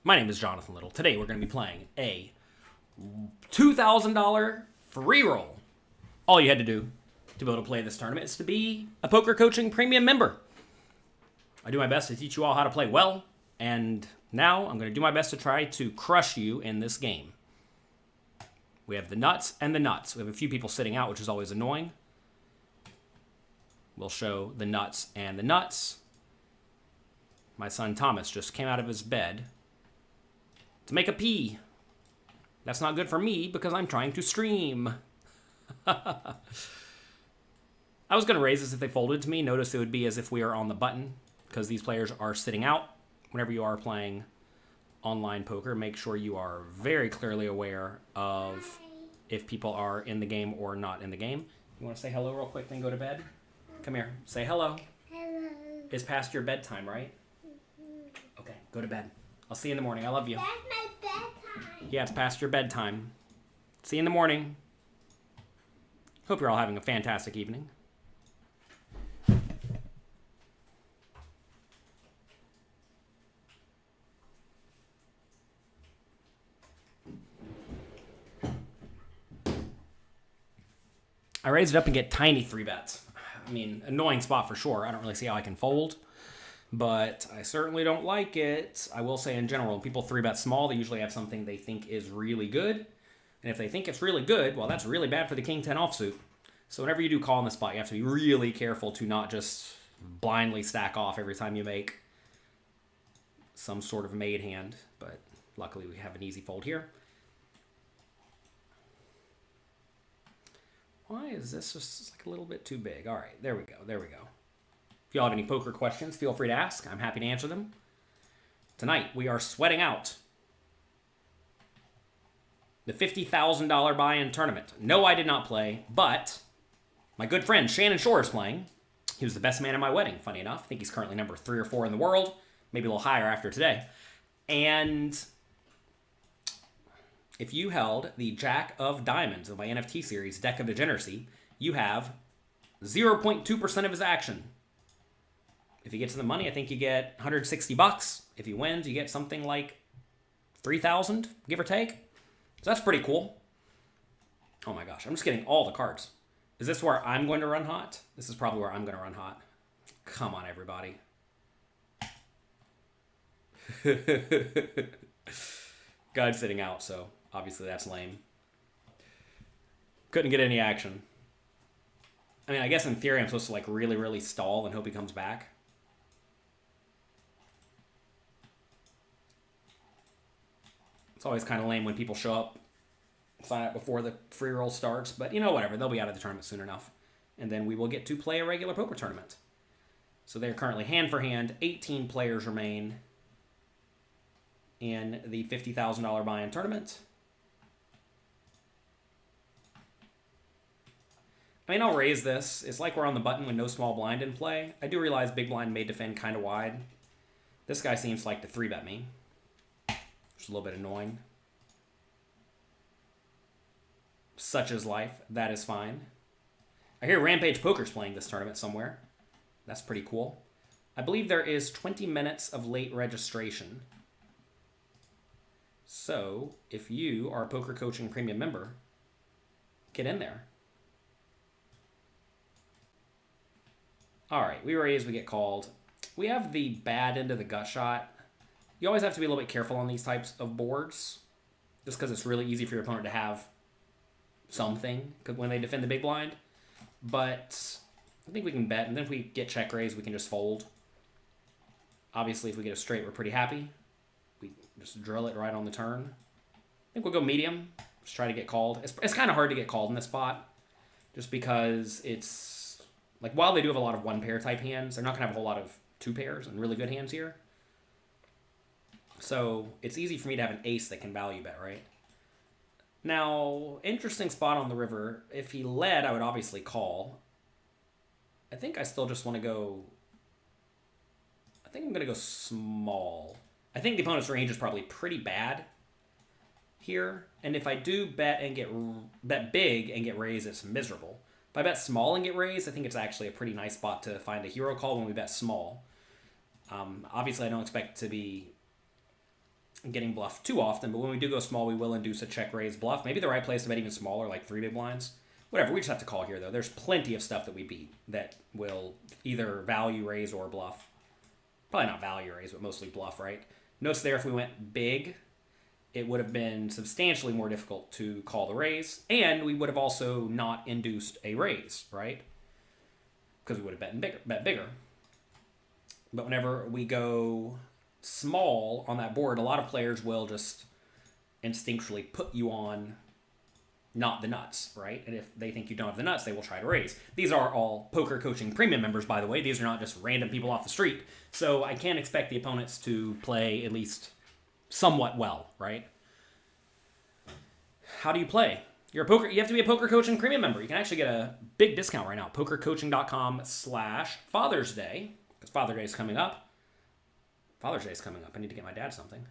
My name is Jonathan Little. Today we're going to be playing a $2,000 free roll. All you had to do to be able to play this tournament is to be a Poker Coaching Premium member. I do my best to teach you all how to play well, and now I'm going to do my best to try to crush you in this game. We have the nuts and the nuts. We have a few people sitting out, which is always annoying. We'll show the nuts and the nuts. My son Thomas just came out of his bed to make a pee. That's not good for me because I'm trying to stream. I was going to raise this if they folded to me. Notice it would be as if we are on the button because these players are sitting out. Whenever you are playing online poker, make sure you are very clearly aware of if people are in the game or not in the game. You want to say hello real quick, then go to bed? Come here. Say hello. Hello. It's past your bedtime, right? Okay, go to bed. I'll see you in the morning. I love you. That's my bedtime. Yeah, it's past your bedtime. See you in the morning. Hope you're all having a fantastic evening. I raise it up and get tiny 3-bets. I mean, annoying spot for sure. I don't really see how I can fold, but I certainly don't like it. I will say in general, when people 3-bet small, they usually have something they think is really good. And if they think it's really good, well, that's really bad for the king 10 offsuit. So whenever you do call in the spot, you have to be really careful to not just blindly stack off every time you make some sort of made hand. But luckily we have an easy fold here. Why is this just like a little bit too big? All right, there we go. There we go. If y'all have any poker questions, feel free to ask. I'm happy to answer them. Tonight, we are sweating out the $50,000 buy-in tournament. No, I did not play, but my good friend Shannon Shore is playing. He was the best man at my wedding, funny enough. I think he's currently number 3 or 4 in the world, maybe a little higher after today. And if you held the Jack of Diamonds of my NFT series, Deck of Degeneracy, you have 0.2% of his action. If he gets in the money, I think you get $160. If he wins, you get something like 3,000, give or take. So that's pretty cool. Oh my gosh, I'm just getting all the cards. Is this where I'm going to run hot? This is probably where I'm going to run hot. Come on, everybody. God's sitting out, so obviously that's lame. Couldn't get any action. I mean, I guess in theory I'm supposed to like really stall and hope he comes back. It's always kind of lame when people show up, sign up before the free roll starts, but you know, whatever. They'll be out of the tournament soon enough. And then we will get to play a regular poker tournament. So they're currently hand for hand. 18 players remain in the $50,000 buy-in tournament. I mean, I'll raise this. It's like we're on the button when no small blind in play. I do realize big blind may defend kind of wide. This guy seems like to 3-bet me. Which is a little bit annoying. Such is life. That is fine. I hear Rampage Poker's playing this tournament somewhere. That's pretty cool. I believe there is 20 minutes of late registration. So, if you are a Poker Coaching Premium member, get in there. Alright, we raise, we get called. We have the bad end of the gut shot. You always have to be a little bit careful on these types of boards, just because it's really easy for your opponent to have something when they defend the big blind. But I think we can bet, and then if we get check raise, we can just fold. Obviously, if we get a straight, we're pretty happy. We just drill it right on the turn. I think we'll go medium. Just try to get called. It's kind of hard to get called in this spot, just because it's like while they do have a lot of 1-pair type hands, they're not gonna have a whole lot of 2 pairs and really good hands here. So it's easy for me to have an ace that can value bet, right? Now, interesting spot on the river. If he led, I would obviously call. I think I still just want to go. I think I'm going to go small. I think the opponent's range is probably pretty bad here. And if I do bet big and get raised, it's miserable. If I bet small and get raised, I think it's actually a pretty nice spot to find a hero call when we bet small. Obviously, I don't expect to be getting bluffed too often, but when we do go small, we will induce a check raise bluff. Maybe the right place to bet even smaller, like 3 big blinds. Whatever, we just have to call here, though. There's plenty of stuff that we beat that will either value raise or bluff. Probably not value raise, but mostly bluff, right? Notice there, if we went big, it would have been substantially more difficult to call the raise, and we would have also not induced a raise, right? Because we would have bet bigger. But whenever we go small on that board, a lot of players will just instinctually put you on not the nuts, right? And if they think you don't have the nuts, they will try to raise. These are all Poker Coaching Premium members, by the way. These are not just random people off the street. So I can't expect the opponents to play at least somewhat well, right? How do you play? You have to be a Poker Coaching Premium member. You can actually get a big discount right now. pokercoaching.com/Father's Day. Because Father's Day is coming up. Father's Day is coming up. I need to get my dad something.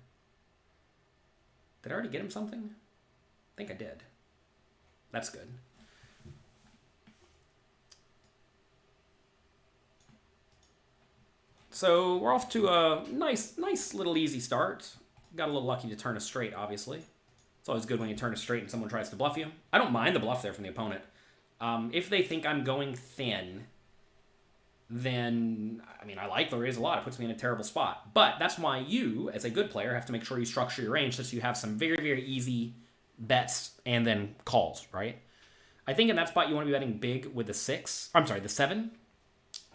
Did I already get him something? I think I did. That's good. So we're off to a nice little easy start. Got a little lucky to turn a straight, obviously. It's always good when you turn a straight and someone tries to bluff you. I don't mind the bluff there from the opponent. If they think I'm going thin, then, I mean, I like the raise a lot. It puts me in a terrible spot. But that's why you, as a good player, have to make sure you structure your range so you have some very, very easy bets and then calls, right? I think in that spot you want to be betting big with the 7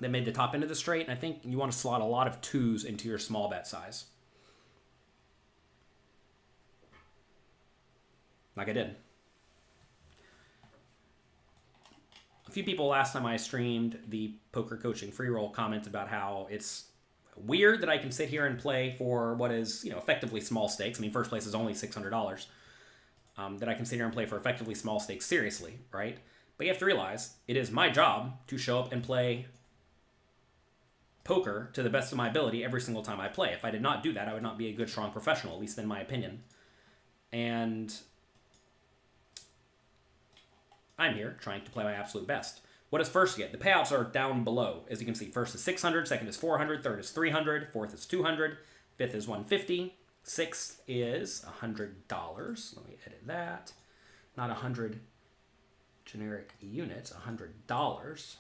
that made the top end of the straight, and I think you want to slot a lot of 2s into your small bet size. Like I did. A few people last time I streamed the Poker Coaching free roll commented about how it's weird that I can sit here and play for what is, effectively small stakes. I mean, first place is only $600. That I can sit here and play for effectively small stakes seriously, right? But you have to realize it is my job to show up and play poker to the best of my ability every single time I play. If I did not do that, I would not be a good, strong professional, at least in my opinion. And I'm here trying to play my absolute best. What does first get? The payouts are down below. As you can see, first is 600, second is 400, third is 300, fourth is 200, fifth is 150. Sixth is $100. Let me edit that. Not 100 generic units, $100.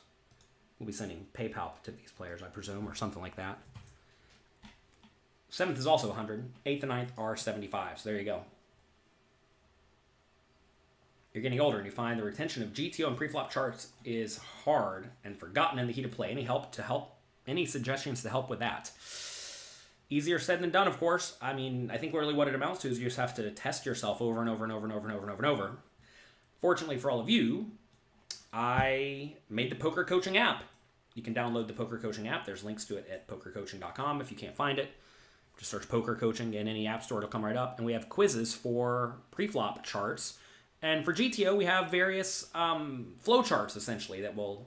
We'll be sending PayPal to these players, I presume, or something like that. Seventh is also 100. Eighth and ninth are 75. So there you go. You're getting older and you find the retention of GTO and preflop charts is hard and forgotten in the heat of play. Any suggestions to help with that? Easier said than done, of course. I mean, I think really what it amounts to is you just have to test yourself over and over and over and over and over and over and over. Fortunately for all of you, I made the Poker Coaching app. You can download the Poker Coaching app. There's links to it at pokercoaching.com. If you can't find it, just search Poker Coaching in any app store. It'll come right up. And we have quizzes for preflop charts. And for GTO, we have various flow charts, essentially, that will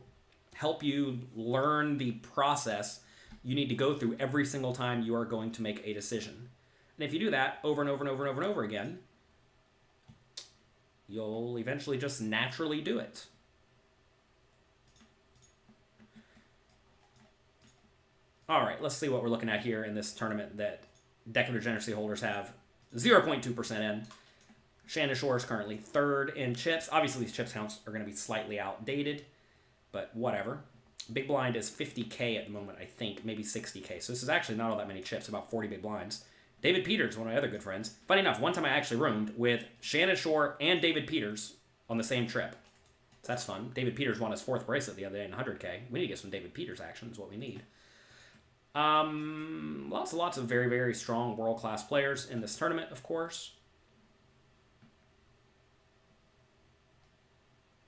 help you learn the process you need to go through every single time you are going to make a decision. And if you do that over and over and over and over and over again, you'll eventually just naturally do it. All right, let's see what we're looking at here in this tournament that Deck of Degeneracy holders have 0.2% in. Shannon Shore is currently third in chips. Obviously, these chips counts are going to be slightly outdated, but whatever. Big blind is 50K at the moment, I think, maybe 60K. So this is actually not all that many chips, about 40 big blinds. David Peters, one of my other good friends. Funny enough, one time I actually roomed with Shannon Shore and David Peters on the same trip. So that's fun. David Peters won his 4th bracelet the other day in 100K. We need to get some David Peters action is what we need. Lots of very, very strong world-class players in this tournament, of course.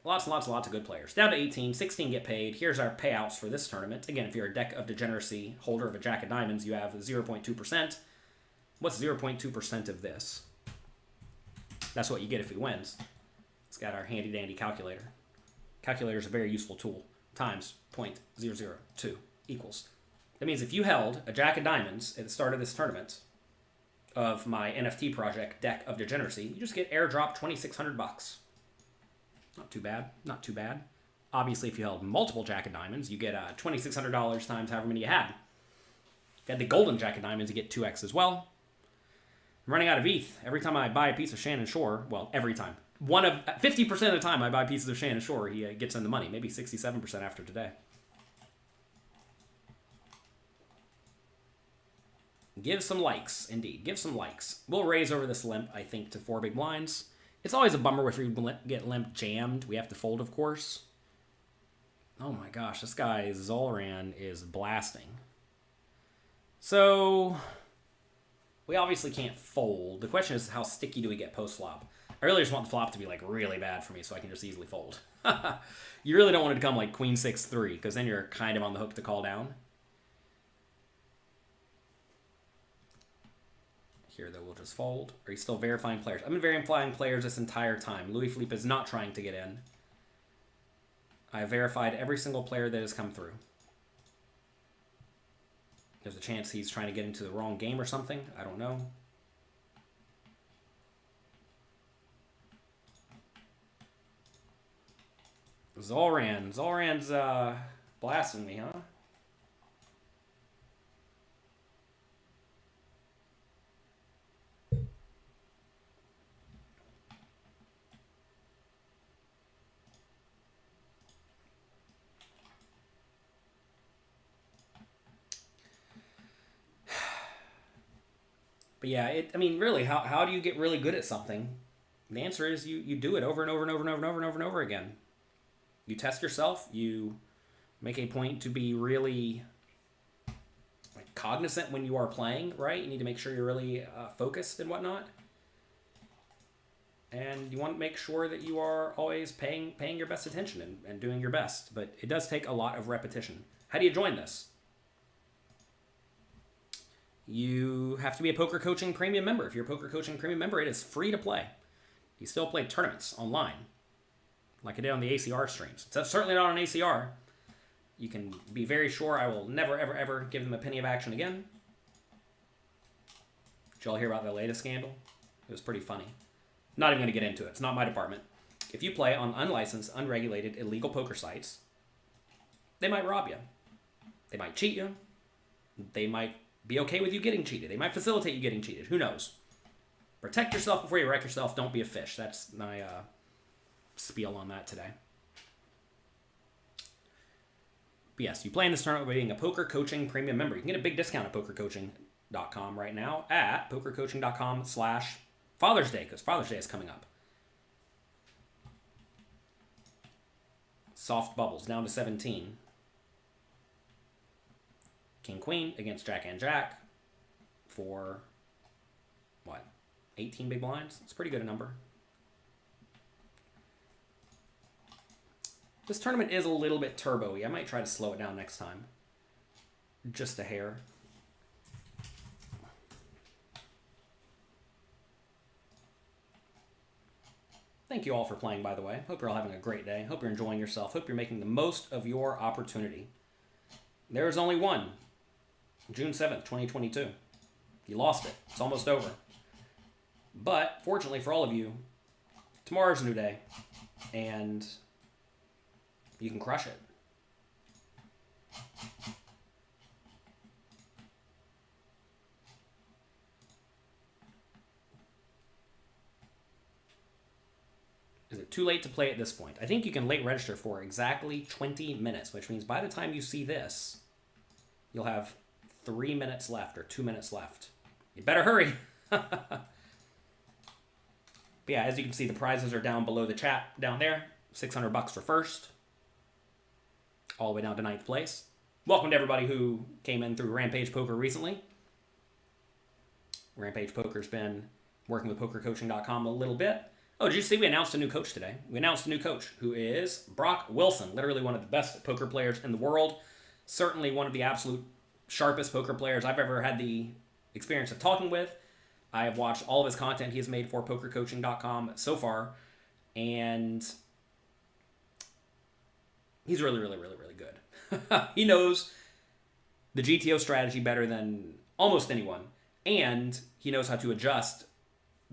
Lots of good players. Down to 18, 16 get paid. Here's our payouts for this tournament. Again, if you're a Deck of Degeneracy holder of a Jack of Diamonds, you have 0.2%. What's 0.2% of this? That's what you get if he wins. It's got our handy-dandy calculator. Calculator is a very useful tool. Times 0.002 equals. That means if you held a Jack of Diamonds at the start of this tournament of my NFT project, Deck of Degeneracy, you just get airdrop $2,600. Not too bad. Not too bad. Obviously, if you held multiple Jack of Diamonds, you get $2,600 times however many you had. If you had the golden Jack of Diamonds, you get 2x as well. I'm running out of ETH. Every time I buy a piece of Shannon Shore, well, every time. 50% of the time I buy pieces of Shannon Shore, he gets in the money. Maybe 67% after today. Give some likes, indeed. Give some likes. We'll raise over this limp, I think, to 4 big blinds. It's always a bummer if we get limp jammed. We have to fold, of course. Oh my gosh, this guy, Zolran, is blasting. So, we obviously can't fold. The question is, how sticky do we get post-flop? I really just want the flop to be, like, really bad for me so I can just easily fold. You really don't want it to come, like, queen 6-3, because then you're kind of on the hook to call down. Here, though, we'll just fold. Are you still verifying players? I've been verifying players this entire time. Louis Philippe is not trying to get in. I have verified every single player that has come through. There's a chance he's trying to get into the wrong game or something. I don't know. Zolran's blasting me, huh? But yeah, I mean, really, how do you get really good at something? The answer is you do it over and over and over and over and over and over and over again. You test yourself. You make a point to be really cognizant when you are playing, right? You need to make sure you're really focused and whatnot. And you want to make sure that you are always paying your best attention and doing your best. But it does take a lot of repetition. How do you join this? You have to be a Poker Coaching Premium member. If you're a Poker Coaching Premium member, it is free to play. You still play tournaments online, like I did on the ACR streams. It's certainly not on ACR. You can be very sure I will never, ever, ever give them a penny of action again. Did y'all hear about the latest scandal? It was pretty funny. Not even going to get into it. It's not my department. If you play on unlicensed, unregulated, illegal poker sites, they might rob you. They might cheat you. They might be okay with you getting cheated. They might facilitate you getting cheated. Who knows? Protect yourself before you wreck yourself. Don't be a fish. That's my spiel on that today. But yes, you play in this tournament by being a Poker Coaching Premium member. You can get a big discount at pokercoaching.com right now at pokercoaching.com/Father's Day, because Father's Day is coming up. Soft bubbles down to 17. King Queen against Jack and Jack for what? 18 big blinds? It's pretty good a number. This tournament is a little bit turbo-y. I might try to slow it down next time. Just a hair. Thank you all for playing, by the way. Hope you're all having a great day. Hope you're enjoying yourself. Hope you're making the most of your opportunity. There is only one. June 7th, 2022. You lost it. It's almost over. But, fortunately for all of you, tomorrow's a new day. And you can crush it. Is it too late to play at this point? I think you can late register for exactly 20 minutes, which means by the time you see this, you'll have 3 minutes left or 2 minutes left. You better hurry. But yeah, as you can see, the prizes are down below the chat down there. $600 for first. All the way down to 9th place. Welcome to everybody who came in through Rampage Poker recently. Rampage Poker's been working with pokercoaching.com a little bit. Oh, did you see we announced a new coach today? We announced a new coach who is Brock Wilson. Literally one of the best poker players in the world. Certainly one of the absolute sharpest poker players I've ever had the experience of talking with. I have watched all of his content he has made for pokercoaching.com so far. And he's really, really, really, really good. He knows the GTO strategy better than almost anyone. And he knows how to adjust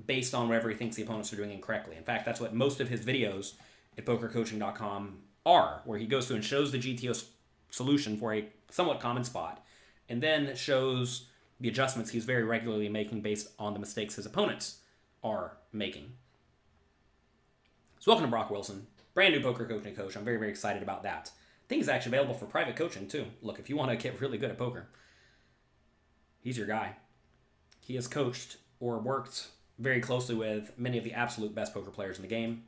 based on whatever he thinks the opponents are doing incorrectly. In fact, that's what most of his videos at pokercoaching.com are, where he goes through and shows the GTO solution for a somewhat common spot, and then shows the adjustments he's very regularly making based on the mistakes his opponents are making. So welcome to Brock Wilson, brand new poker coaching coach. I'm very, very excited about that. I think he's actually available for private coaching too. Look, if you want to get really good at poker, he's your guy. He has coached or worked very closely with many of the absolute best poker players in the game.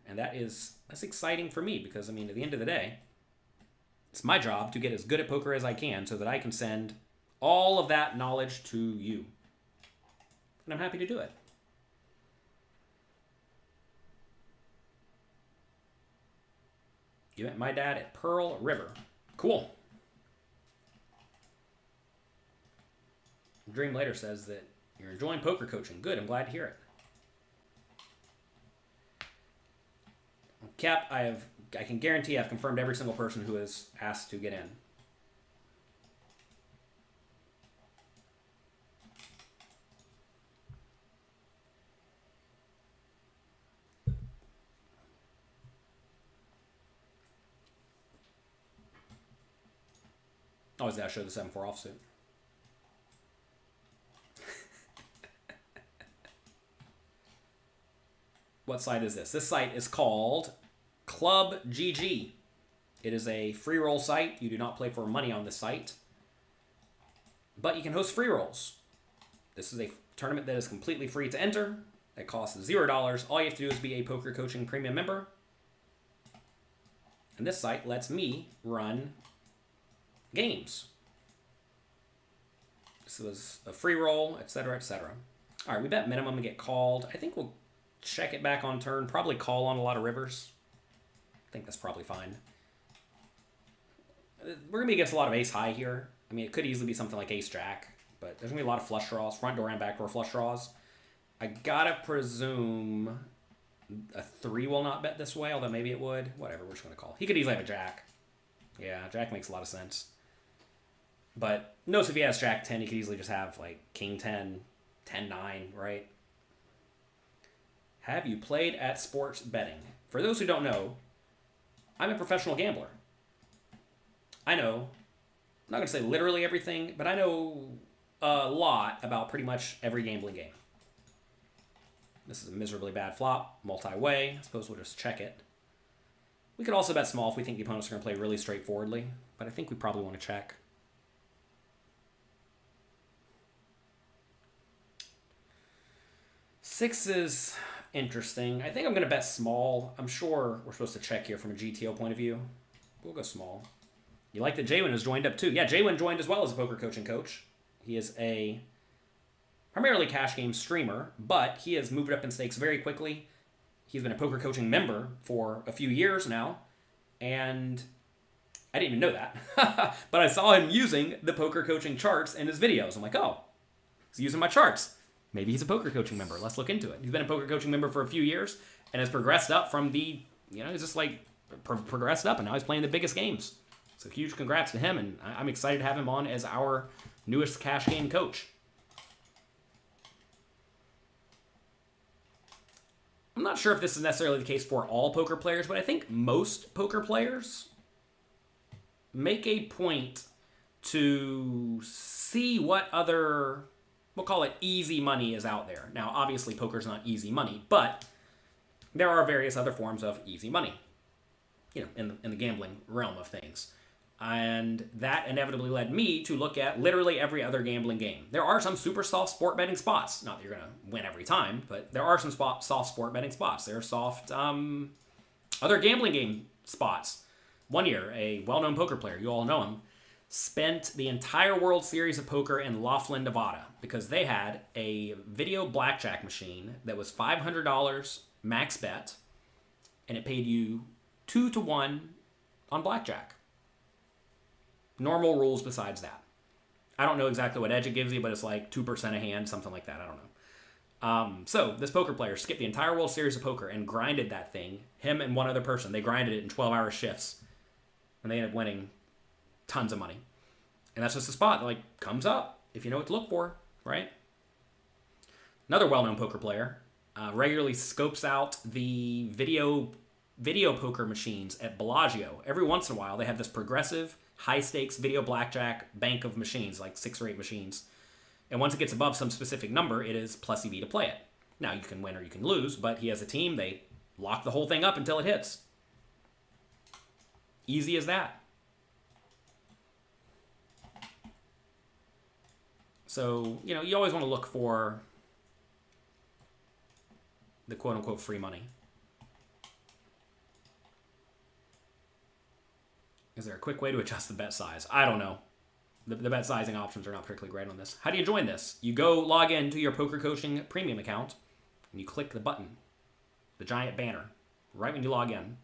And that's exciting for me because, I mean, at the end of the day, it's my job to get as good at poker as I can so that I can send all of that knowledge to you. And I'm happy to do it. You met my dad at Pearl River. Cool. Dream Later says that you're enjoying poker coaching. Good, I'm glad to hear it. Cap, I can guarantee I've confirmed every single person who has asked to get in. Always gotta show the 7-4 offsuit. What site is this? This site is called Club GG. It is a free roll site. You do not play for money on this site, but you can host free rolls. This is a tournament that is completely free to enter. It costs $0. All you have to do is be a Poker Coaching Premium member. And this site lets me run games. This was a free roll, etc., etc. All right, we bet minimum and get called. I think we'll check it back on turn. Probably call on a lot of rivers. I think that's probably fine. We're going to be against a lot of ace-high here. I mean, it could easily be something like ace-jack, but there's going to be a lot of flush draws, front door and back door flush draws. I got to presume a 3 will not bet this way, although maybe it would. Whatever, we're just going to call. He could easily have a jack. Yeah, jack makes a lot of sense. But notice if he has jack 10, he could easily just have, like, king 10, 10-9, right? Have you played at sports betting? For those who don't know, I'm a professional gambler. I know, I'm not going to say literally everything, but I know a lot about pretty much every gambling game. This is a miserably bad flop, multi-way. I suppose we'll just check it. We could also bet small if we think the opponents are going to play really straightforwardly, but I think we probably want to check. Six is interesting. I think I'm going to bet small. I'm sure we're supposed to check here from a GTO point of view. We'll go small. You like that Jaywin has joined up too. Yeah, Jaywin joined as well as a poker coaching coach. He is a primarily cash game streamer, but he has moved up in stakes very quickly. He's been a poker coaching member for a few years now, and I didn't even know that. But I saw him using the poker coaching charts in his videos. I'm like, oh, he's using my charts. Maybe he's a poker coaching member. Let's look into it. He's been a poker coaching member for a few years and has progressed up from the, he's just like progressed up, and now he's playing the biggest games. So huge congrats to him, and I'm excited to have him on as our newest cash game coach. I'm not sure if this is necessarily the case for all poker players, but I think most poker players make a point to see what other, we'll call it easy money, is out there. Now, obviously, poker's not easy money, but there are various other forms of easy money, in the gambling realm of things. And that inevitably led me to look at literally every other gambling game. There are some super soft sport betting spots. Not that you're going to win every time, but there are some soft sport betting spots. There are soft other gambling game spots. One year, a well-known poker player, you all know him, spent the entire World Series of Poker in Laughlin, Nevada, because they had a video blackjack machine that was $500 max bet, and it paid you 2-to-1 on blackjack. Normal rules besides that. I don't know exactly what edge it gives you, but it's like 2% a hand, something like that. I don't know. So this poker player skipped the entire World Series of Poker and grinded that thing. Him and one other person, they grinded it in 12-hour shifts, and they ended up winning tons of money. And that's just a spot that comes up if you know what to look for, right? Another well-known poker player regularly scopes out the video poker machines at Bellagio. Every once in a while, they have this progressive, high-stakes video blackjack bank of machines, like 6 or 8 machines. And once it gets above some specific number, it is plus EV to play it. Now, you can win or you can lose, but he has a team. They lock the whole thing up until it hits. Easy as that. So, you know, you always want to look for the quote-unquote free money. Is there a quick way to adjust the bet size? I don't know. The bet sizing options are not particularly great on this. How do you join this? You go log in to your Poker Coaching Premium account, and you click the button, the giant banner, right when you log in.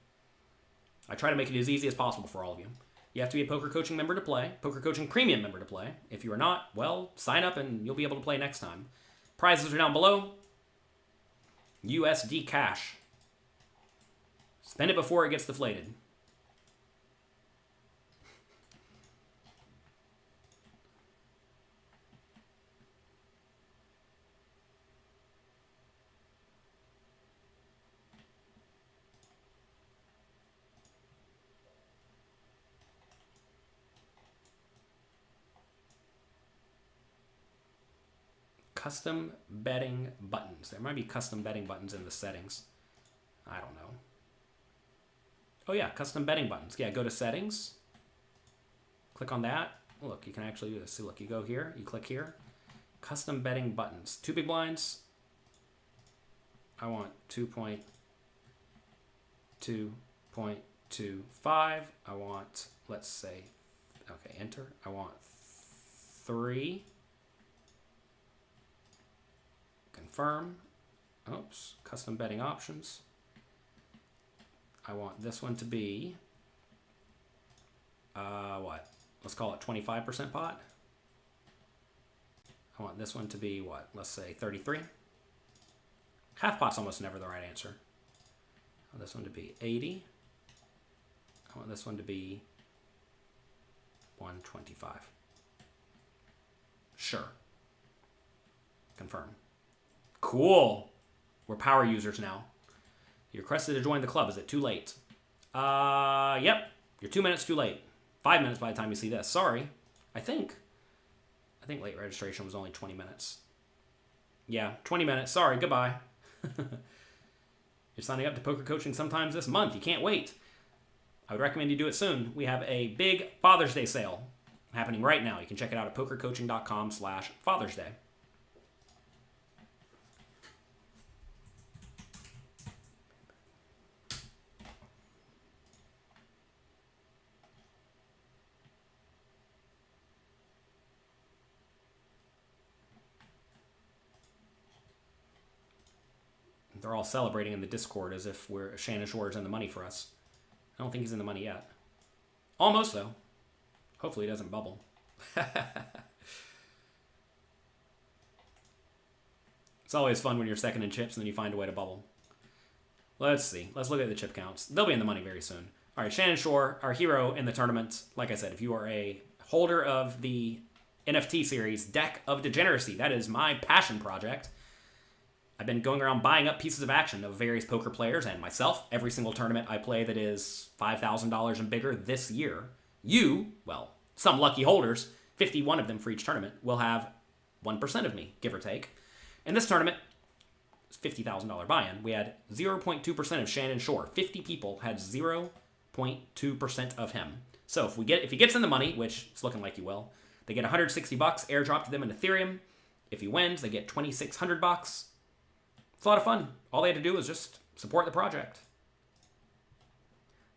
I try to make it as easy as possible for all of you. You have to be a Poker Coaching member to play, Poker Coaching Premium member to play. If you are not, well, sign up and you'll be able to play next time. Prizes are down below. USD cash. Spend it before it gets deflated. Custom betting buttons. There might be custom betting buttons in the settings. I don't know. Oh yeah, custom betting buttons. Yeah, go to settings. Click on that. Look, you can actually do this. See, look, you go here, you click here. Custom betting buttons. 2 big blinds. I want 2.25. I want, let's say, okay, enter. I want 3. Confirm. Oops. Custom betting options. I want this one to be, what? Let's call it 25% pot. I want this one to be what? Let's say 33. Half pot's almost never the right answer. I want this one to be 80. I want this one to be 125. Sure. Confirm. Cool. We're power users now. You're requested to join the club. Is it too late? Yep. You're 2 minutes too late. 5 minutes by the time you see this. Sorry. I think late registration was only 20 minutes. Yeah, 20 minutes. Sorry. Goodbye. You're signing up to poker coaching sometimes this month. You can't wait. I would recommend you do it soon. We have a big Father's Day sale happening right now. You can check it out at pokercoaching.com/Father's Day. They're all celebrating in the Discord as if Shannon Shorter's in the money for us. I don't think he's in the money yet. Almost, though. Hopefully he doesn't bubble. It's always fun when you're second in chips and then you find a way to bubble. Let's see. Let's look at the chip counts. They'll be in the money very soon. All right, Shannon Shore, our hero in the tournament. Like I said, if you are a holder of the NFT series, Deck of Degeneracy, that is my passion project. I've been going around buying up pieces of action of various poker players and myself. Every single tournament I play that is $5,000 and bigger this year, you, well, some lucky holders, 51 of them for each tournament, will have 1% of me, give or take. In this tournament, it's $50,000 buy-in. We had 0.2% of Shannon Shore. 50 people had 0.2% of him. So if he gets in the money, which it's looking like he will, they get $160 airdropped to them in Ethereum. If he wins, they get $2,600. It's a lot of fun. All they had to do was just support the project.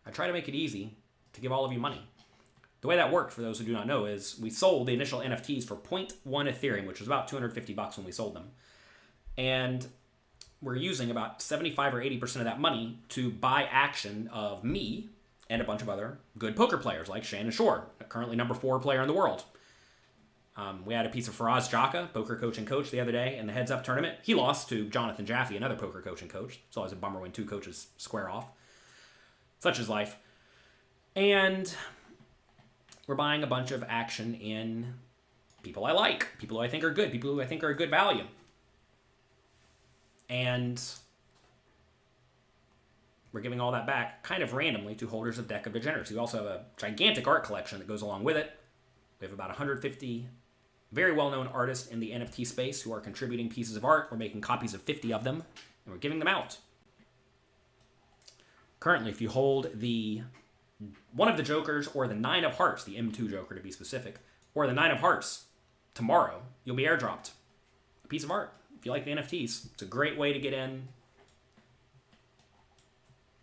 I try to make it easy to give all of you money. The way that worked, for those who do not know, is we sold the initial NFTs for 0.1 Ethereum, which was about $250 when we sold them. And we're using about 75 or 80% of that money to buy action of me and a bunch of other good poker players, like Shannon Shore, currently number 4 player in the world. We had a piece of Faraz Jaka, poker coaching coach, the other day in the Heads Up tournament. He lost to Jonathan Jaffe, another poker coaching coach. It's always a bummer when 2 coaches square off. Such is life. And we're buying a bunch of action in people I like, people who I think are good, people who I think are a good value. And we're giving all that back kind of randomly to holders of Deck of Degeneracy. We also have a gigantic art collection that goes along with it. We have about 150 very well-known artists in the NFT space who are contributing pieces of art. We're making copies of 50 of them, and we're giving them out. Currently, if you hold the one of the Jokers or the 9 of Hearts, the M2 Joker to be specific, or the 9 of Hearts, tomorrow, you'll be airdropped a piece of art. If you like the NFTs, it's a great way to get in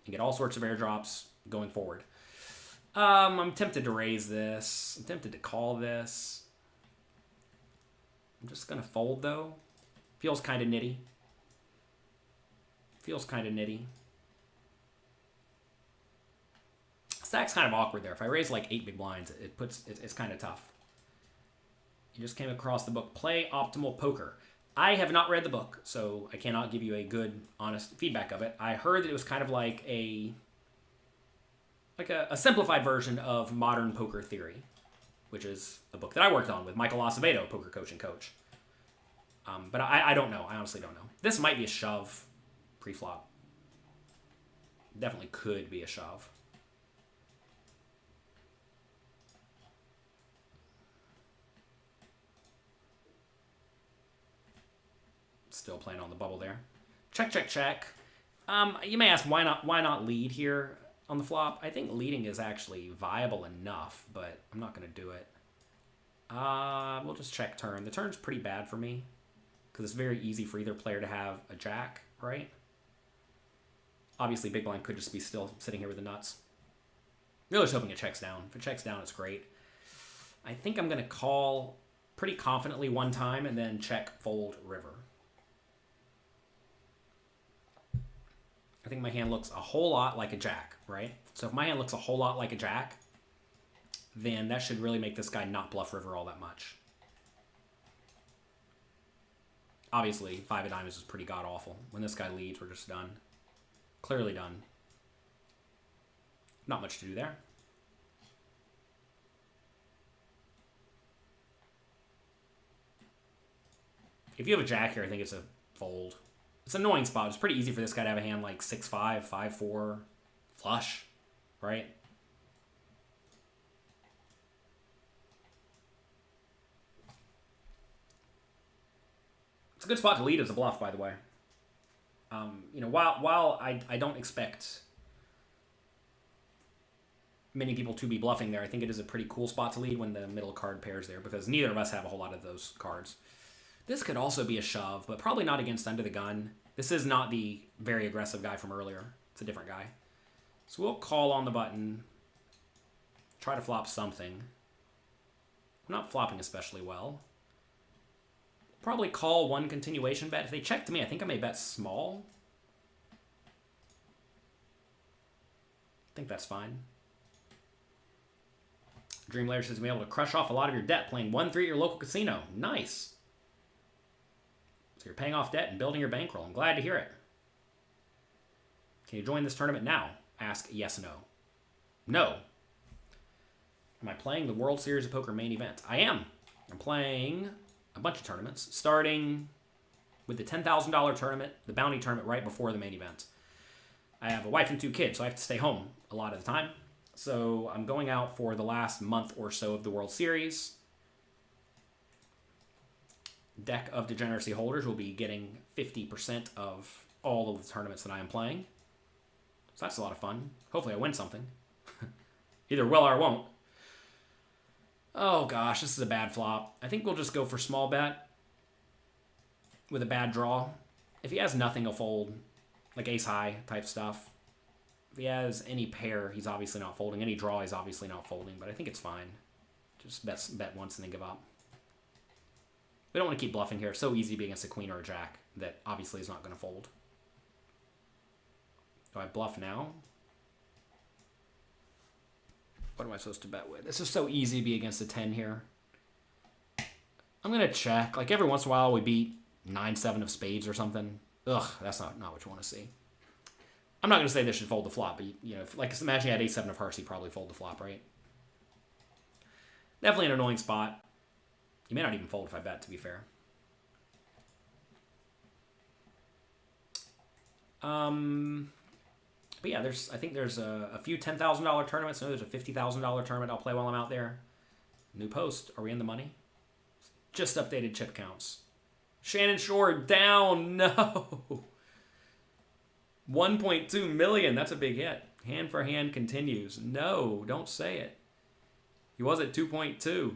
and get all sorts of airdrops going forward. I'm tempted to raise this. I'm tempted to call this. I'm just going to fold, though. Feels kind of nitty. Stack's kind of awkward there. If I raise like 8 big blinds, it's kind of tough. You just came across the book Play Optimal Poker. I have not read the book, so I cannot give you a good, honest feedback of it. I heard that it was kind of like a simplified version of Modern Poker Theory, which is a book that I worked on with Michael Acevedo, poker coach and coach. But I don't know. I honestly don't know. This might be a shove pre-flop. Definitely could be a shove. Still playing on the bubble there. Check, check, check. You may ask, why not lead here on the flop? I think leading is actually viable enough, but I'm not going to do it. We'll just check turn. The turn's pretty bad for me because it's very easy for either player to have a jack, right? Obviously, big blind could just be still sitting here with the nuts. Really just hoping it checks down. If it checks down, it's great. I think I'm going to call pretty confidently one time and then check, fold, river. I think my hand looks a whole lot like a jack, right? So if my hand looks a whole lot like a jack, then that should really make this guy not bluff river all that much. Obviously, 5 of diamonds is pretty god-awful. When this guy leads, we're just done. Clearly done. Not much to do there. If you have a jack here, I think it's a fold. It's an annoying spot. It's pretty easy for this guy to have a hand like 6-5, 5-4, flush, right? It's a good spot to lead as a bluff, by the way. You know, while I don't expect many people to be bluffing there, I think it is a pretty cool spot to lead when the middle card pairs there because neither of us have a whole lot of those cards. This could also be a shove, but probably not against under the gun. This is not the very aggressive guy from earlier. It's a different guy. So we'll call on the button. Try to flop something. I'm not flopping especially well. Probably call one continuation bet. If they check to me, I think I may bet small. I think that's fine. Dreamlayer says you'll be able to crush off a lot of your debt playing 1-3 at your local casino. Nice. You're paying off debt and building your bankroll. I'm glad to hear it. Can you join this tournament now? Ask yes, no. No. Am I playing the World Series of Poker main event? I am. I'm playing a bunch of tournaments, starting with the $10,000 tournament, the bounty tournament right before the main event. I have a wife and 2 kids, so I have to stay home a lot of the time. So I'm going out for the last month or so of the World Series. Deck of Degeneracy holders will be getting 50% of all of the tournaments that I am playing. So that's a lot of fun. Hopefully I win something. Either will or I won't. Oh gosh, this is a bad flop. I think we'll just go for small bet with a bad draw. If he has nothing, he'll fold. Like ace high type stuff. If he has any pair, he's obviously not folding. Any draw, he's obviously not folding. But I think it's fine. Just bet once and then give up. We don't want to keep bluffing here. It's so easy to be against a queen or a jack that obviously is not going to fold. Do I bluff now? What am I supposed to bet with? This is so easy to be against a 10 here. I'm going to check. Like every once in a while we beat 9-7 of spades or something. Ugh, that's not what you want to see. I'm not going to say this should fold the flop, but you know, like imagine you had ace-7 of hearts, he'd probably fold the flop, right? Definitely an annoying spot. You may not even fold if I bet, to be fair. But yeah, I think there's a few $10,000 tournaments. I know there's a $50,000 tournament I'll play while I'm out there. New post. Are we in the money? Just updated chip counts. Shannon Shore down. No. 1.2 million. That's a big hit. Hand for hand continues. No, don't say it. He was at 2.2.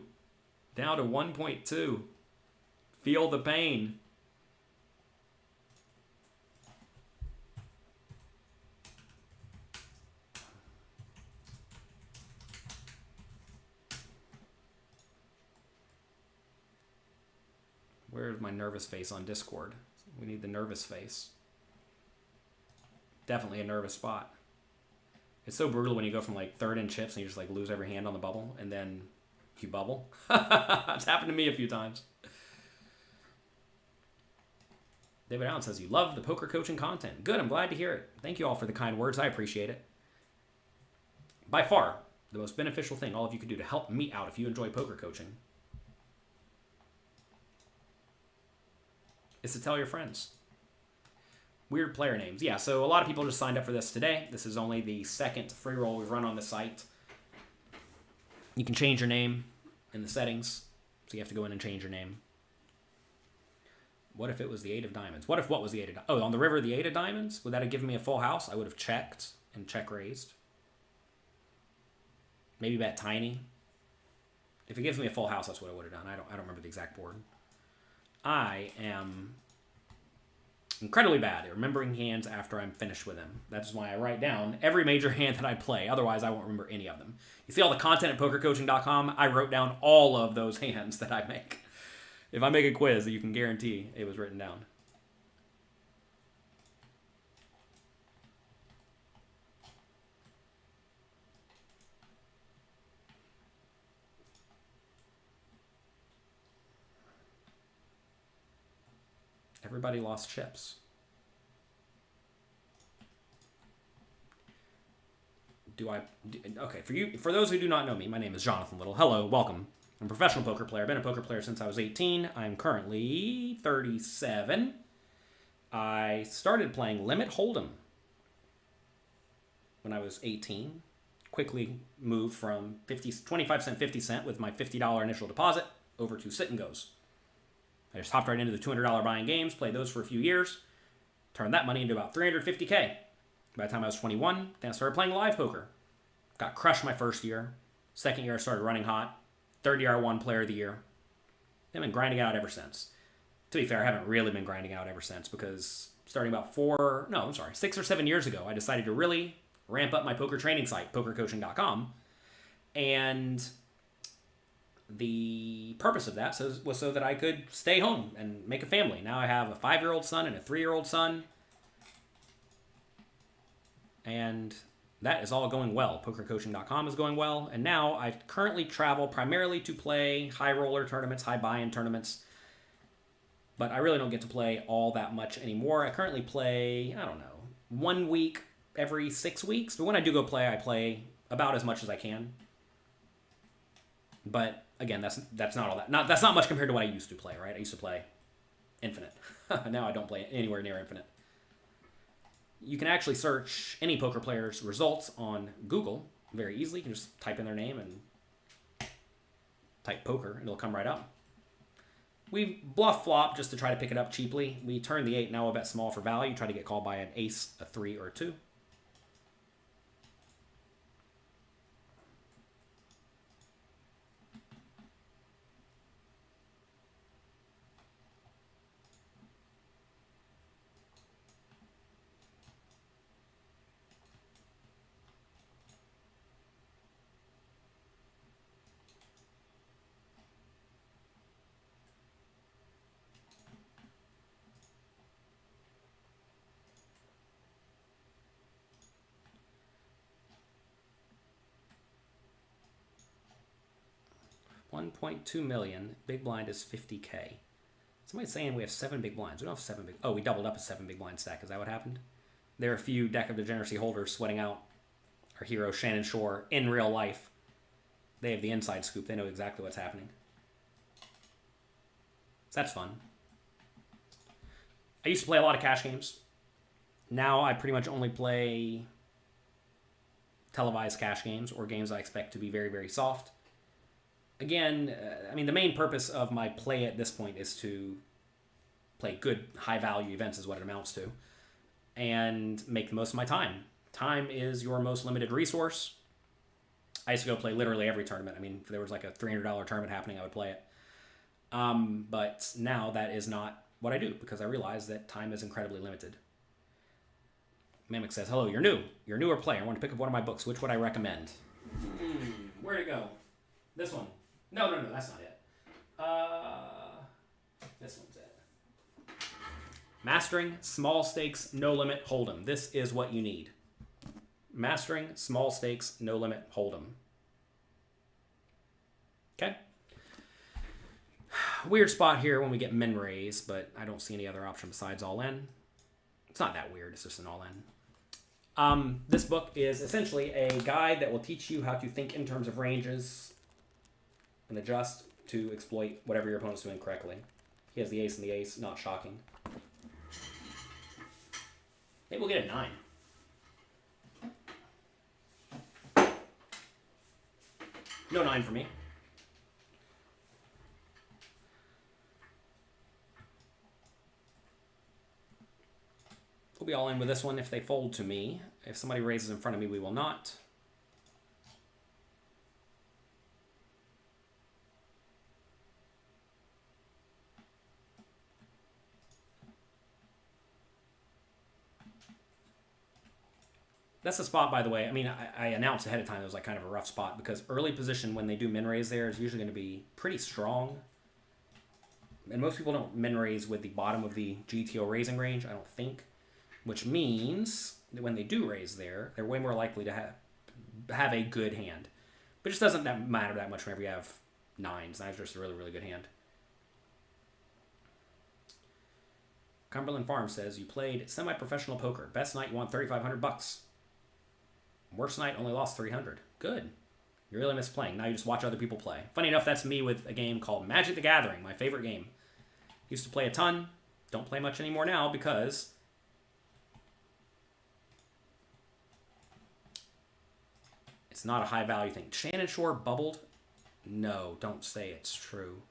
Down to 1.2. Feel the pain. Where's my nervous face on Discord? We need the nervous face. Definitely a nervous spot. It's so brutal when you go from like third in chips and you just like lose every hand on the bubble and then you bubble. It's happened to me a few times. David Allen says you love the poker coaching content. Good, I'm glad to hear it. Thank you all for the kind words. I appreciate it. By far, the most beneficial thing all of you could do to help me out if you enjoy poker coaching is to tell your friends. Weird player names. Yeah, so a lot of people just signed up for this today. This is only the second free roll we've run on the site. You can change your name in the settings. So you have to go in and change your name. What if it was the 8 of diamonds? What was the 8 of diamonds? Oh, on the river, the 8 of diamonds? Would that have given me a full house? I would have checked and check raised. Maybe bet tiny. If it gives me a full house, that's what I would have done. I don't remember the exact board. I am incredibly bad at remembering hands after I'm finished with them. That's why I write down every major hand that I play. Otherwise, I won't remember any of them. You see all the content at pokercoaching.com? I wrote down all of those hands that I make. If I make a quiz, you can guarantee it was written down. Everybody lost chips. Okay, for those who do not know me, my name is Jonathan Little. Hello, welcome. I'm a professional poker player. I've been a poker player since I was 18. I'm currently 37. I started playing Limit Hold'em when I was 18. Quickly moved from 25 cent, 50 cent with my $50 initial deposit over to sit and goes. I just hopped right into the $200 buying games, played those for a few years, turned that money into about $350K. By the time I was 21, then I started playing live poker. Got crushed my first year. Second year, I started running hot. Third year, I won Player of the Year. I've been grinding out ever since. To be fair, I haven't really been grinding out ever since because starting about 6 or 7 years ago, I decided to really ramp up my poker training site, pokercoaching.com. And the purpose of that was so that I could stay home and make a family. Now I have a 5-year-old son and a 3-year-old son. And that is all going well. Pokercoaching.com is going well. And now I currently travel primarily to play high roller tournaments, high buy-in tournaments. But I really don't get to play all that much anymore. I currently play, 1 week every 6 weeks. But when I do go play, I play about as much as I can. But again, that's not all that. That's not much compared to what I used to play, right? I used to play infinite. Now I don't play anywhere near infinite. You can actually search any poker player's results on Google very easily. You can just type in their name and type poker, and it'll come right up. We bluff flop just to try to pick it up cheaply. We turn the 8, now we'll bet small for value, try to get called by an ace, a 3, or a 2. $1.2 million. Big blind is $50K. Somebody's saying we have 7 big blinds. We don't have 7 big... Oh, we doubled up a 7 big blind stack. Is that what happened? There are a few Deck of Degeneracy holders sweating out our hero, Shannon Shore, in real life. They have the inside scoop. They know exactly what's happening. So that's fun. I used to play a lot of cash games. Now I pretty much only play televised cash games or games I expect to be very, very soft. again, I mean, the main purpose of my play at this point is to play good, high-value events is what it amounts to, and make the most of my time. Time is your most limited resource. I used to go play literally every tournament. I mean, if there was like a $300 tournament happening, I would play it. But now that is not what I do because I realize that time is incredibly limited. Mimic says, hello, you're new. You're a newer player. I want to pick up one of my books. Which would I recommend? Where'd it go? This one. No, that's not it. This one's it. Mastering Small Stakes No Limit Hold'em. This is what you need. Mastering Small Stakes No Limit Hold'em. Okay. Weird spot here when we get min raise, but I don't see any other option besides all in. It's not that weird. It's just an all in. This book is essentially a guide that will teach you how to think in terms of ranges and adjust to exploit whatever your opponent's doing correctly. He has the ace and the ace. Not shocking. Maybe we'll get a 9. No 9 for me. We'll be all in with this one if they fold to me. If somebody raises in front of me, we will not. That's the spot, by the way. I mean, I announced ahead of time it was like kind of a rough spot because early position when they do min raise there is usually going to be pretty strong. And most people don't min raise with the bottom of the GTO raising range, I don't think. Which means that when they do raise there, they're way more likely to have a good hand. But it just doesn't matter that much whenever you have 9s. 9s are just a really, really good hand. Cumberland Farm says, you played semi-professional poker. Best night, you won $3,500. Worst night, only lost 300. Good. You really miss playing. Now you just watch other people play. Funny enough, that's me with a game called Magic the Gathering, my favorite game. Used to play a ton. Don't play much anymore now because it's not a high value thing. Shannon Shore bubbled? No, don't say it's true.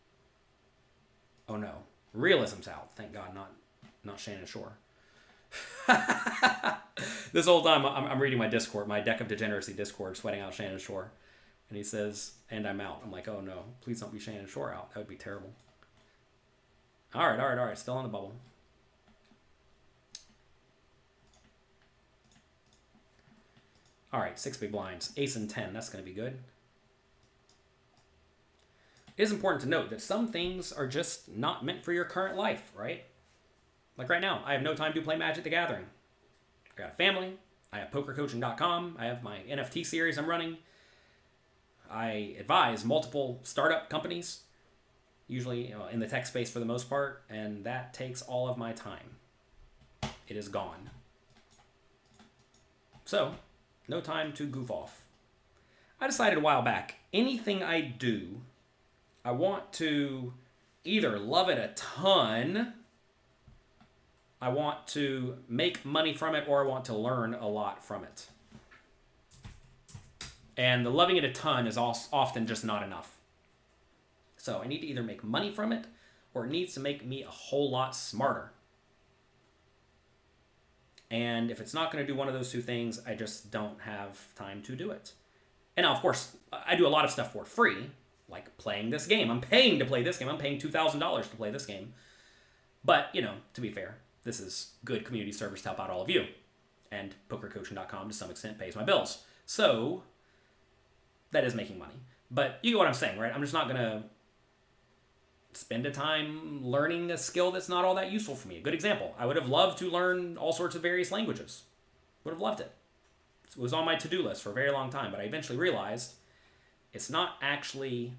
Oh no. Realism's out. Thank God, not Shannon Shore. This whole time I'm reading my Discord, my Deck of Degeneracy Discord, sweating out Shannon Shore. And he says, and I'm out. I'm like, oh no, please don't be Shannon Shore out. That would be terrible. All right. Still on the bubble. All right, 6 big blinds. Ace and 10. That's going to be good. It is important to note that some things are just not meant for your current life, right? Like right now, I have no time to play Magic the Gathering. I got a family. I have pokercoaching.com. I have my NFT series I'm running. I advise multiple startup companies, usually in the tech space for the most part, and that takes all of my time. It is gone. So, no time to goof off. I decided a while back, anything I do, I want to either love it a ton, I want to make money from it, or I want to learn a lot from it. And the loving it a ton is often just not enough. So I need to either make money from it, or it needs to make me a whole lot smarter. And if it's not going to do one of those two things, I just don't have time to do it. And now, of course, I do a lot of stuff for free, like playing this game. I'm paying to play this game. I'm paying $2,000 to play this game. But, to be fair, this is good community service to help out all of you. And pokercoaching.com, to some extent, pays my bills. So that is making money. But you get what I'm saying, right? I'm just not going to spend a time learning a skill that's not all that useful for me. A good example, I would have loved to learn all sorts of various languages. Would have loved it. It was on my to-do list for a very long time, but I eventually realized it's not actually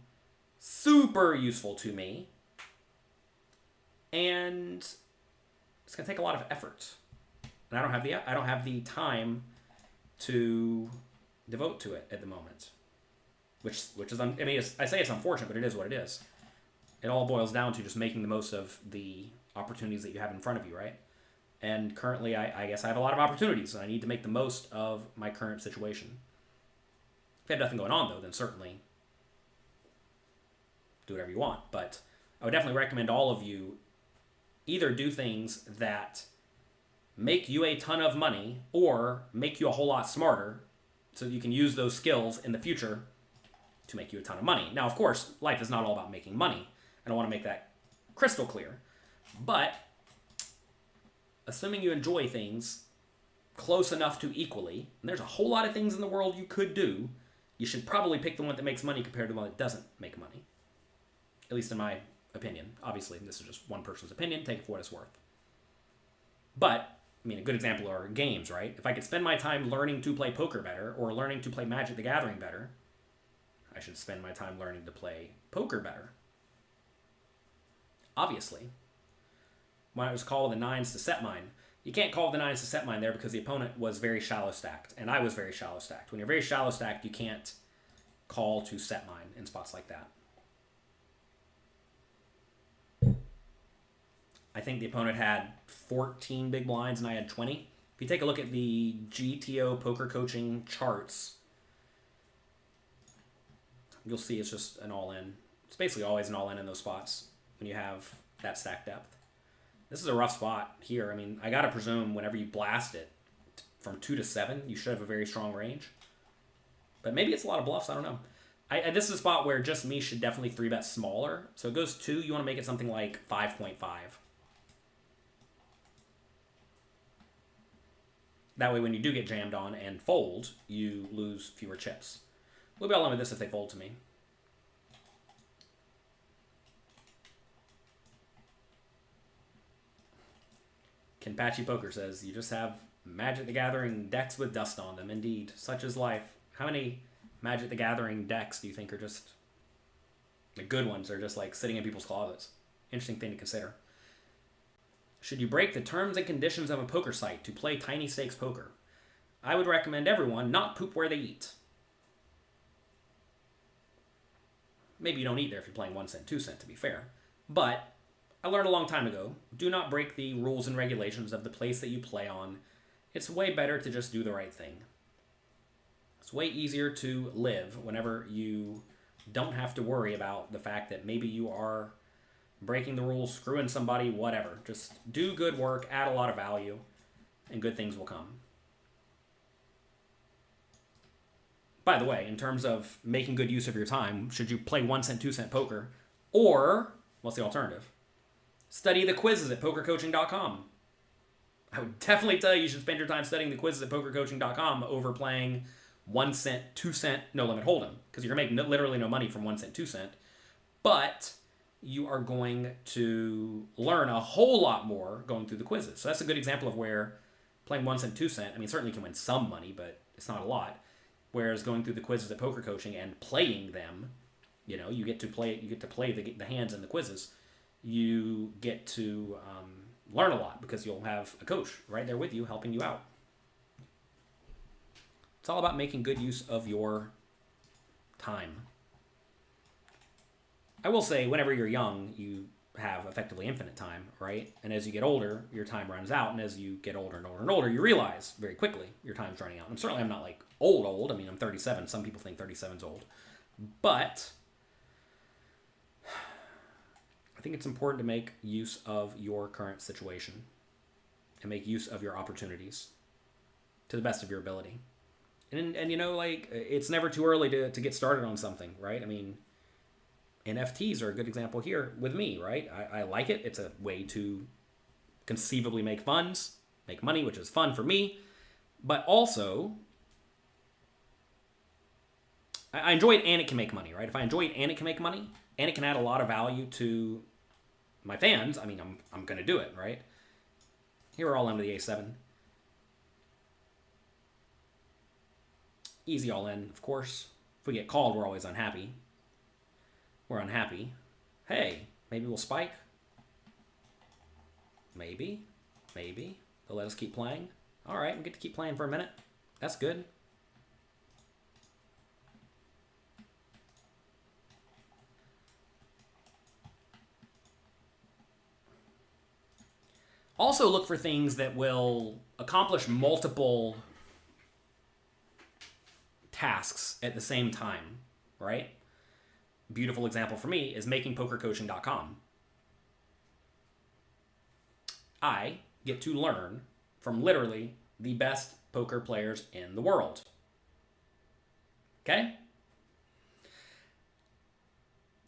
super useful to me, and it's going to take a lot of effort. And I don't have the time to devote to it at the moment. Which is, I mean, I say it's unfortunate, but it is what it is. It all boils down to just making the most of the opportunities that you have in front of you, right? And currently, I guess I have a lot of opportunities, and I need to make the most of my current situation. If I had nothing going on, though, then certainly do whatever you want. But I would definitely recommend all of you either do things that make you a ton of money or make you a whole lot smarter so that you can use those skills in the future to make you a ton of money. Now, of course, life is not all about making money. I don't want to make that crystal clear. But assuming you enjoy things close enough to equally, and there's a whole lot of things in the world you could do, you should probably pick the one that makes money compared to the one that doesn't make money. At least in my opinion. Obviously, this is just one person's opinion. Take it for what it's worth. But, I mean, a good example are games, right? If I could spend my time learning to play poker better or learning to play Magic the Gathering better, I should spend my time learning to play poker better. Obviously. When I was called the nines to set mine, you can't call the nines to set mine there because the opponent was very shallow stacked, and I was very shallow stacked. When you're very shallow stacked, you can't call to set mine in spots like that. I think the opponent had 14 big blinds and I had 20. If you take a look at the GTO poker coaching charts, you'll see it's just an all-in. It's basically always an all-in in those spots when you have that stack depth. This is a rough spot here. I mean, I got to presume whenever you blast it from 2 to 7, you should have a very strong range. But maybe it's a lot of bluffs. I don't know. This is a spot where just me should definitely 3-bet smaller. So it goes 2. You want to make it something like 5.5. That way, when you do get jammed on and fold, you lose fewer chips. We'll be all in with this if they fold to me. Kenpachi Poker says, you just have Magic the Gathering decks with dust on them. Indeed, such is life. How many Magic the Gathering decks do you think are just... the good ones are just like sitting in people's closets? Interesting thing to consider. Should you break the terms and conditions of a poker site to play tiny stakes poker? I would recommend everyone not poop where they eat. Maybe you don't eat there if you're playing 1 cent, 2 cent, to be fair. But I learned a long time ago, do not break the rules and regulations of the place that you play on. It's way better to just do the right thing. It's way easier to live whenever you don't have to worry about the fact that maybe you are breaking the rules, screwing somebody, whatever. Just do good work, add a lot of value, and good things will come. By the way, in terms of making good use of your time, should you play 1 cent, 2 cent poker? Or, what's the alternative? Study the quizzes at pokercoaching.com. I would definitely tell you should spend your time studying the quizzes at pokercoaching.com over playing 1 cent, 2 cent, no limit hold'em. Because you're making literally no money from 1 cent, 2 cent. But you are going to learn a whole lot more going through the quizzes. So that's a good example of where playing 1 cent, 2 cent, I mean, certainly you can win some money, but it's not a lot. Whereas going through the quizzes at poker coaching and playing them, you know, you get to play the hands in the quizzes. You get to learn a lot because you'll have a coach right there with you helping you out. It's all about making good use of your time. I will say, whenever you're young, you have effectively infinite time, right? And as you get older, your time runs out. And as you get older and older and older, you realize very quickly your time's running out. And I'm not like old. I mean, I'm 37. Some people think 37 is old. But I think it's important to make use of your current situation and make use of your opportunities to the best of your ability. And you know, like, it's never too early to get started on something, right? I mean, NFTs are a good example here with me, right? I like it. It's a way to conceivably make funds, make money, which is fun for me. But also, I enjoy it and it can make money, right? If I enjoy it and it can make money, and it can add a lot of value to my fans, I mean, I'm going to do it, right? Here we're all into the A7. Easy all in, of course. If we get called, we're always unhappy. We're unhappy. Hey, maybe we'll spike. Maybe. They'll let us keep playing. All right, we get to keep playing for a minute. That's good. Also look for things that will accomplish multiple tasks at the same time, right? beautiful example for me is makingpokercoaching.com. I get to learn from literally the best poker players in the world. Okay?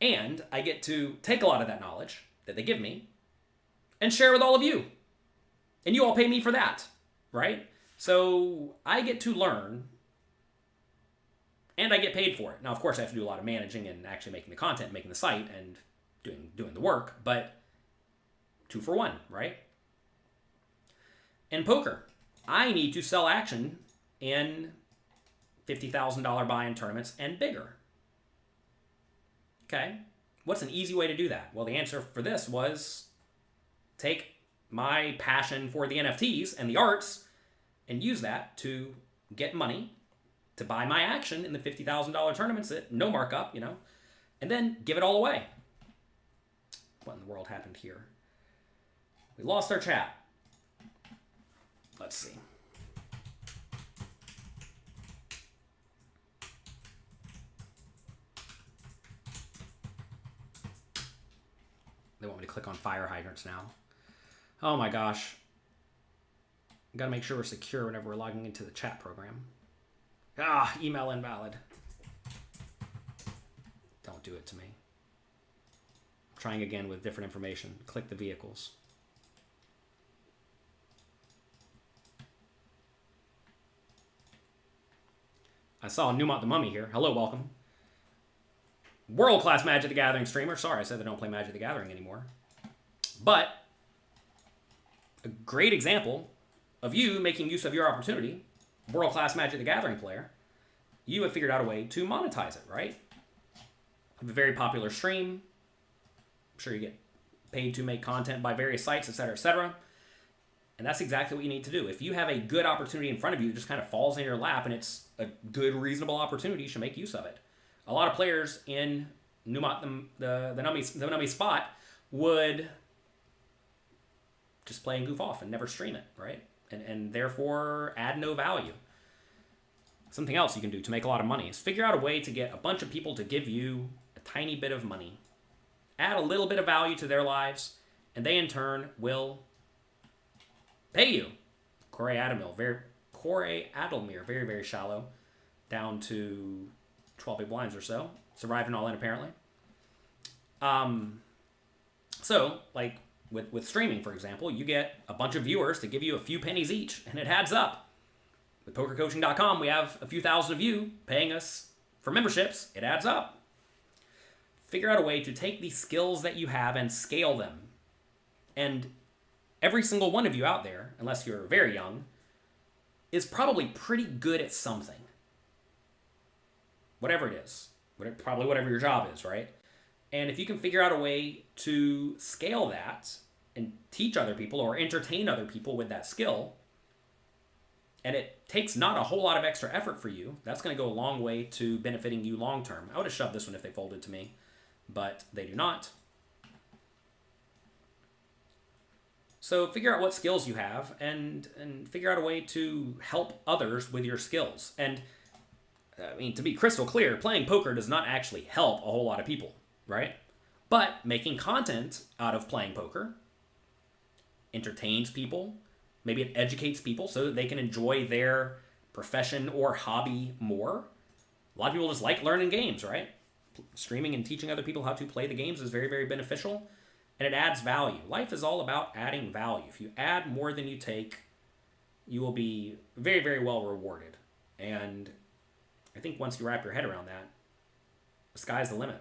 And I get to take a lot of that knowledge that they give me and share with all of you. And you all pay me for that, right? So I get to learn and I get paid for it. Now, of course, I have to do a lot of managing and actually making the content, making the site, and doing the work, but 2 for 1, right? In poker, I need to sell action in $50,000 buy-in tournaments and bigger. Okay, what's an easy way to do that? Well, the answer for this was take my passion for the NFTs and the arts and use that to get money to buy my action in the $50,000 tournaments at no markup, and then give it all away. What in the world happened here? We lost our chat. Let's see. They want me to click on fire hydrants now. Oh my gosh. Got to make sure we're secure whenever we're logging into the chat program. Email invalid. Don't do it to me. Trying again with different information. Click the vehicles. I saw Newmont the Mummy here. Hello, welcome. World-class Magic the Gathering streamer. Sorry, I said they don't play Magic the Gathering anymore. But a great example of you making use of your opportunity, world-class Magic the Gathering player, you have figured out a way to monetize it, right? You have a very popular stream. I'm sure you get paid to make content by various sites, etc., etc. And that's exactly what you need to do. If you have a good opportunity in front of you that just kind of falls in your lap and it's a good, reasonable opportunity, you should make use of it. A lot of players in Newmont, the Nummy spot, would just play and goof off and never stream it, right? And therefore add no value. Something else you can do to make a lot of money is figure out a way to get a bunch of people to give you a tiny bit of money. Add a little bit of value to their lives, and they in turn will pay you. Corey Adamir, very, very shallow, down to 12 big blinds or so. Surviving all in, apparently. So, like with streaming, for example, you get a bunch of viewers to give you a few pennies each, and it adds up. With PokerCoaching.com, we have a few thousand of you paying us for memberships. It adds up. Figure out a way to take these skills that you have and scale them. And every single one of you out there, unless you're very young, is probably pretty good at something. Whatever it is. Probably whatever your job is, right? And if you can figure out a way to scale that and teach other people or entertain other people with that skill, and it takes not a whole lot of extra effort for you, that's going to go a long way to benefiting you long term. I would have shoved this one if they folded to me, but they do not. So figure out what skills you have and figure out a way to help others with your skills. And I mean, to be crystal clear, playing poker does not actually help a whole lot of people, right? But making content out of playing poker entertains people. Maybe it educates people so that they can enjoy their profession or hobby more. A lot of people just like learning games, right? Streaming and teaching other people how to play the games is very, very beneficial. And it adds value. Life is all about adding value. If you add more than you take, you will be very, very well rewarded. And I think once you wrap your head around that, the sky's the limit.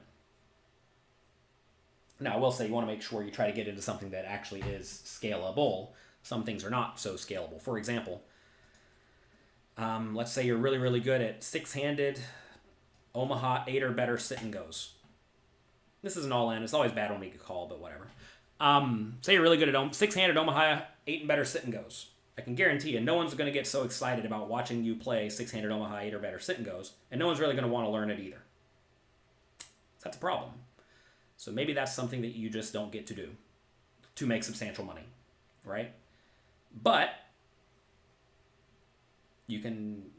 Now, I will say you want to make sure you try to get into something that actually is scalable. Some things are not so scalable. For example, let's say you're really, really good at six-handed Omaha 8 or better sit and goes. This is an all-in. It's always bad when we get called, but whatever. Say you're really good at six-handed Omaha 8 and better sit and goes. I can guarantee you, no one's going to get so excited about watching you play six-handed Omaha 8 or better sit and goes, and no one's really going to want to learn it either. So that's a problem. So maybe that's something that you just don't get to do to make substantial money, right? But you can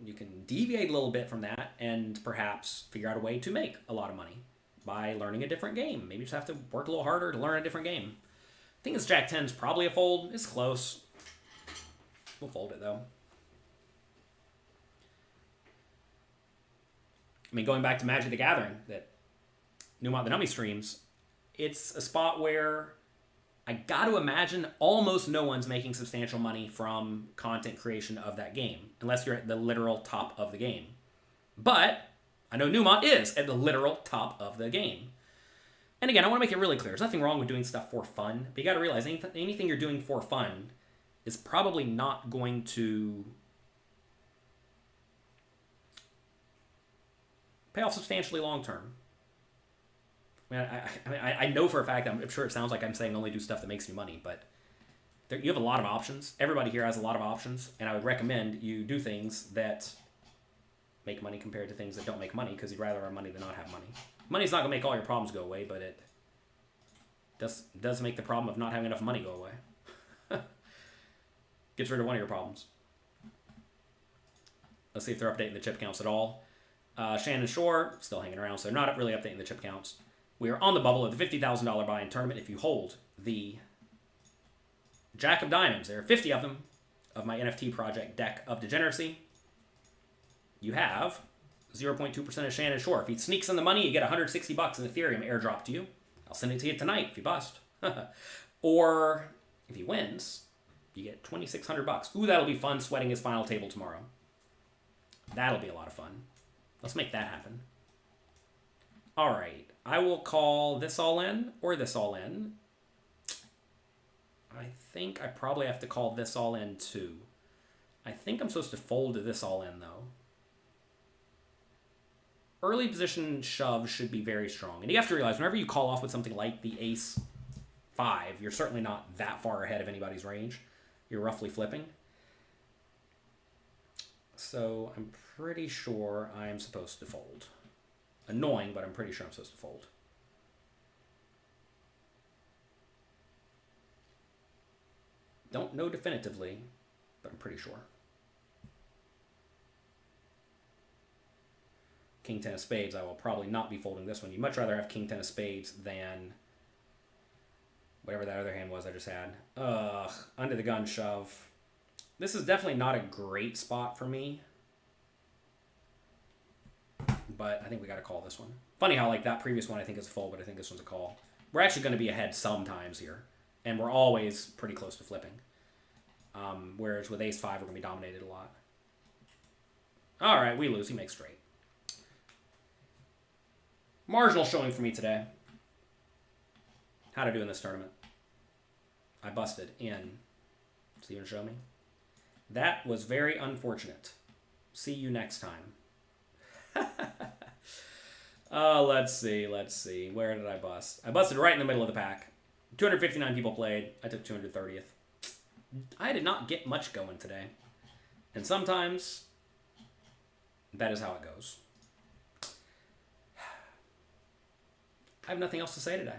deviate a little bit from that and perhaps figure out a way to make a lot of money. by learning a different game. Maybe you just have to work a little harder to learn a different game. I think this Jack 10 is probably a fold. It's close. We'll fold it, though. I mean, going back to Magic the Gathering, that Newmont the Nummy streams, it's a spot where I got to imagine almost no one's making substantial money from content creation of that game, unless you're at the literal top of the game. But I know Newmont is at the literal top of the game. And again, I want to make it really clear. There's nothing wrong with doing stuff for fun, but you got to realize anything you're doing for fun is probably not going to pay off substantially long term. I know for a fact, I'm sure it sounds like I'm saying only do stuff that makes you money, but you have a lot of options. Everybody here has a lot of options, and I would recommend you do things that make money compared to things that don't make money, because you'd rather have money than not have money. Money's not going to make all your problems go away, but it does make the problem of not having enough money go away. Gets rid of one of your problems. Let's see if they're updating the chip counts at all. Shannon Shore, still hanging around, so they're not really updating the chip counts. We are on the bubble of the $50,000 buy-in tournament. If you hold the Jack of Diamonds, there are 50 of them, of my NFT project Deck of Degeneracy, you have 0.2% of Shannon Shore. If he sneaks in the money, you get $160 in Ethereum airdrop to you. I'll send it to you tonight if you bust. Or if he wins, you get $2,600. Ooh, that'll be fun, sweating his final table tomorrow. That'll be a lot of fun. Let's make that happen. All right. I will call this all in or this all in. I think I probably have to call this all in too. I think I'm supposed to fold to this all in though. Early position shove should be very strong. And you have to realize whenever you call off with something like the ace 5, you're certainly not that far ahead of anybody's range. You're roughly flipping. So I'm pretty sure I'm supposed to fold. Annoying, but I'm pretty sure I'm supposed to fold. Don't know definitively, but I'm pretty sure. King 10 of spades, I will probably not be folding this one. You'd much rather have King 10 of spades than whatever that other hand was I just had. Under the gun shove. This is definitely not a great spot for me. But I think we got to call this one. Funny how like that previous one I think is a fold, but I think this one's a call. We're actually going to be ahead sometimes here. And we're always pretty close to flipping. Whereas with ace 5, we're going to be dominated a lot. All right, we lose. He makes straight. Marginal showing for me today. How to do in this tournament. I busted in. So you want to show me? That was very unfortunate. See you next time. Let's see. Where did I bust? I busted right in the middle of the pack. 259 people played. I took 230th. I did not get much going today. And sometimes that is how it goes. I have nothing else to say today.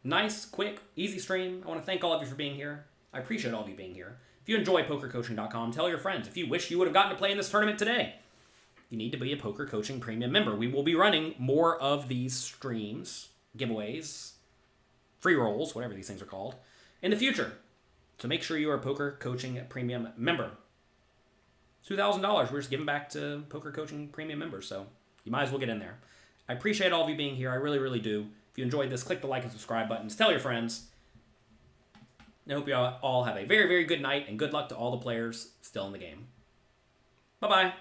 Nice, quick, easy stream. I want to thank all of you for being here. I appreciate all of you being here. If you enjoy pokercoaching.com, tell your friends. If you wish you would have gotten to play in this tournament today, you need to be a Poker Coaching Premium member. We will be running more of these streams, giveaways, free rolls, whatever these things are called, in the future. So make sure you are a Poker Coaching Premium member. $2,000 we're just giving back to Poker Coaching Premium members, so you might as well get in there. I appreciate all of you being here. I really, really do. If you enjoyed this, click the like and subscribe buttons. Tell your friends. I hope you all have a very, very good night, and good luck to all the players still in the game. Bye-bye.